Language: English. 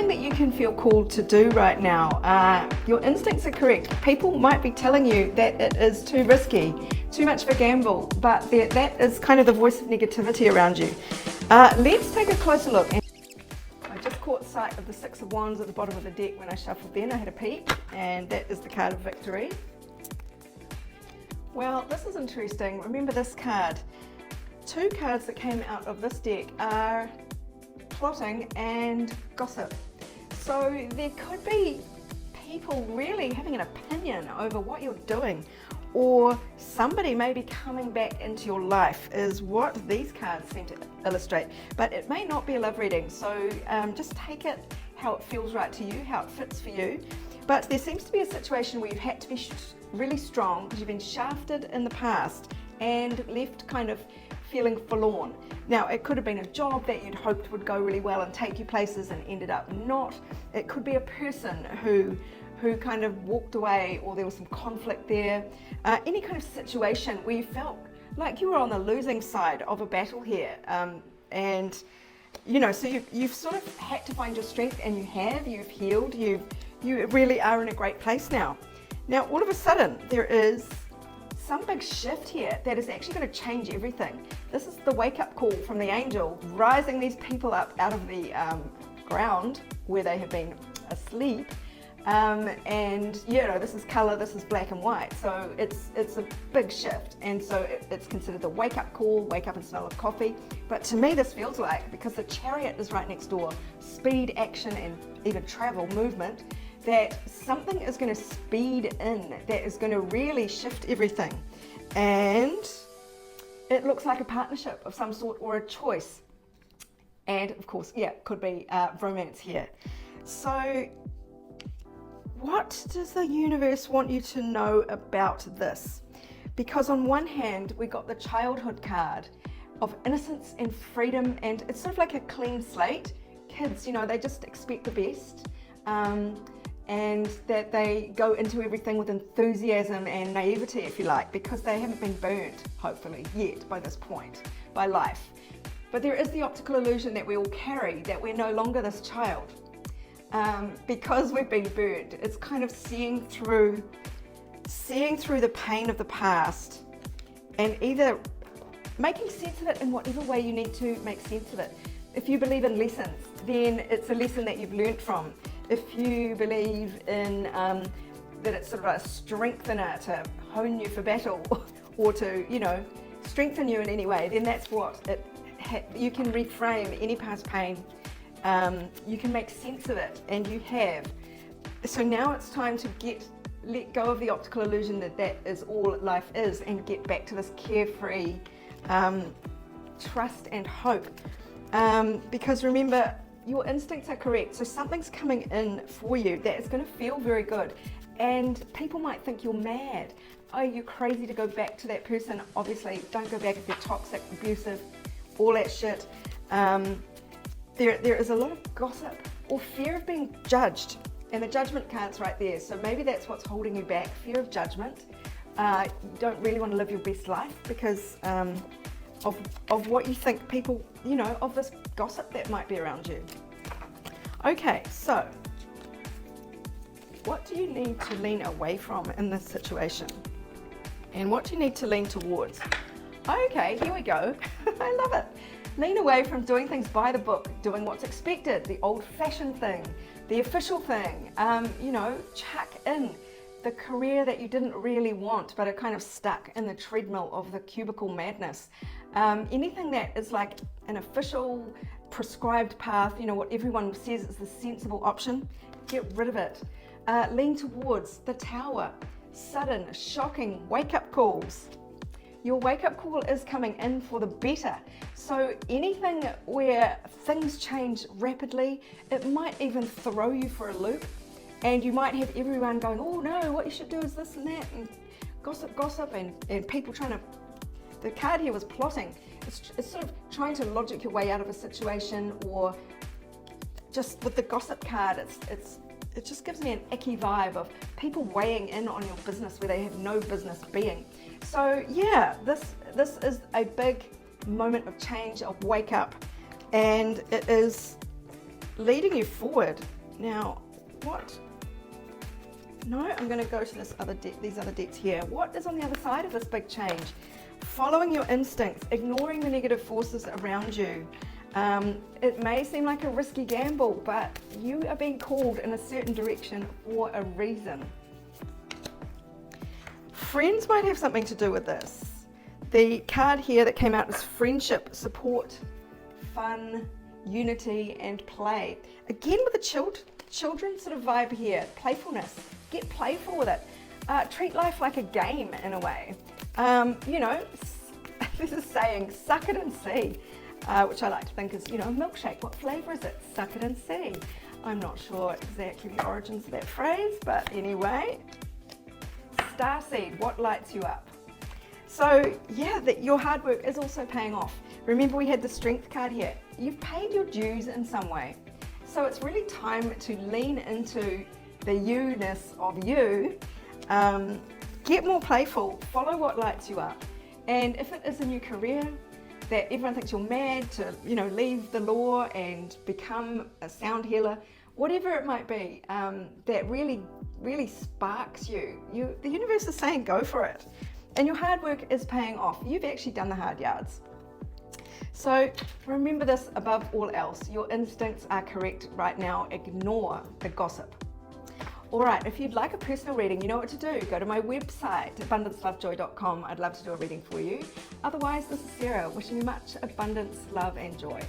something that you can feel called to do right now. Your instincts are correct. People might be telling you that it is too risky, too much of a gamble, but that is kind of the voice of negativity around you. Let's take a closer look. I just caught sight of the Six of Wands at the bottom of the deck when I shuffled then. I had a peek, and that is the card of victory. Well, this is interesting. Remember this card. Two cards that came out of this deck are plotting and gossip. So there could be people really having an opinion over what you're doing, or somebody may be coming back into your life is what these cards seem to illustrate. But it may not be a love reading, so just take it how it feels right to you, how it fits for you. But there seems to be a situation where you've had to be really strong because you've been shafted in the past and left kind of feeling forlorn. Now, it could have been a job that you'd hoped would go really well and take you places and ended up not. It could be a person who kind of walked away, or there was some conflict there. Any kind of situation where you felt like you were on the losing side of a battle here. And you know, so you've sort of had to find your strength, and you've healed, you really are in a great place now. Now, all of a sudden, there is some big shift here that is actually going to change everything. This is the wake-up call from the angel, rising these people up out of the ground where they have been asleep. And you know, this is color, this is black and white, so it's a big shift, and so it's considered the wake-up call, wake up and smell of coffee. But to me, this feels like, because the Chariot is right next door, speed, action, and even travel, movement, that something is going to speed in, that is going to really shift everything. And it looks like a partnership of some sort, or a choice. And of course, yeah, could be romance here. So what does the universe want you to know about this? Because on one hand, we got the childhood card of innocence and freedom, and it's sort of like a clean slate. Kids, you know, they just expect the best. And that they go into everything with enthusiasm and naivety, if you like, because they haven't been burnt, hopefully, yet by this point, by life. But there is the optical illusion that we all carry, that we're no longer this child. Because we've been burnt, it's kind of seeing through the pain of the past, and either making sense of it in whatever way you need to make sense of it. If you believe in lessons, then it's a lesson that you've learnt from. If you believe in that it's sort of a strengthener to hone you for battle, or to, you know, strengthen you in any way, then that's what you can reframe any past pain. You can make sense of it, and you have. So now it's time to let go of the optical illusion that is all life is, and get back to this carefree trust and hope. Because remember, your instincts are correct, so something's coming in for you that is going to feel very good. And people might think you're mad. Oh, you're crazy to go back to that person. Obviously, don't go back if they're toxic, abusive, all that shit. There is a lot of gossip or fear of being judged, and the judgment card's right there. So maybe that's what's holding you back, fear of judgment. You don't really want to live your best life because of what you think people, you know, of this gossip that might be around you. Okay, so what do you need to lean away from in this situation? And what do you need to lean towards? Okay, here we go. I love it. Lean away from doing things by the book, doing what's expected, the old-fashioned thing, the official thing. You know, chuck in the career that you didn't really want, but are kind of stuck in the treadmill of the cubicle madness. Anything that is like an official, prescribed path, you know, what everyone says is the sensible option, get rid of it. Lean towards the Tower, sudden, shocking wake-up calls. Your wake-up call is coming in for the better. So anything where things change rapidly, it might even throw you for a loop, and you might have everyone going, oh no, what you should do is this and that, and gossip, and people trying to, the card here was plotting. It's sort of trying to logic your way out of a situation, or just with the gossip card, it just gives me an icky vibe of people weighing in on your business where they have no business being. So yeah, this is a big moment of change, of wake up, and it is leading you forward. Now, what? No, I'm going to go to these other decks here. What is on the other side of this big change? Following your instincts, ignoring the negative forces around you. It may seem like a risky gamble, but you are being called in a certain direction for a reason. Friends might have something to do with this. The card here that came out is friendship, support, fun, unity, and play. Again with the children sort of vibe here, playfulness. Get playful with it. Treat life like a game in a way. You know, this is saying, suck it and see, which I like to think is, you know, a milkshake. What flavour is it? Suck it and see. I'm not sure exactly the origins of that phrase, but anyway. Starseed, what lights you up? So yeah, your hard work is also paying off. Remember we had the strength card here. You've paid your dues in some way. So it's really time to lean into the you-ness of you. Get more playful, follow what lights you up. And if it is a new career that everyone thinks you're mad to, you know, leave the law and become a sound healer, whatever it might be, that really sparks you, the universe is saying go for it. And your hard work is paying off. You've actually done the hard yards. So remember this above all else, your instincts are correct right now. Ignore the gossip. All right, if you'd like a personal reading, you know what to do. Go to my website, abundancelovejoy.com. I'd love to do a reading for you. Otherwise, this is Sarah, wishing you much abundance, love, and joy.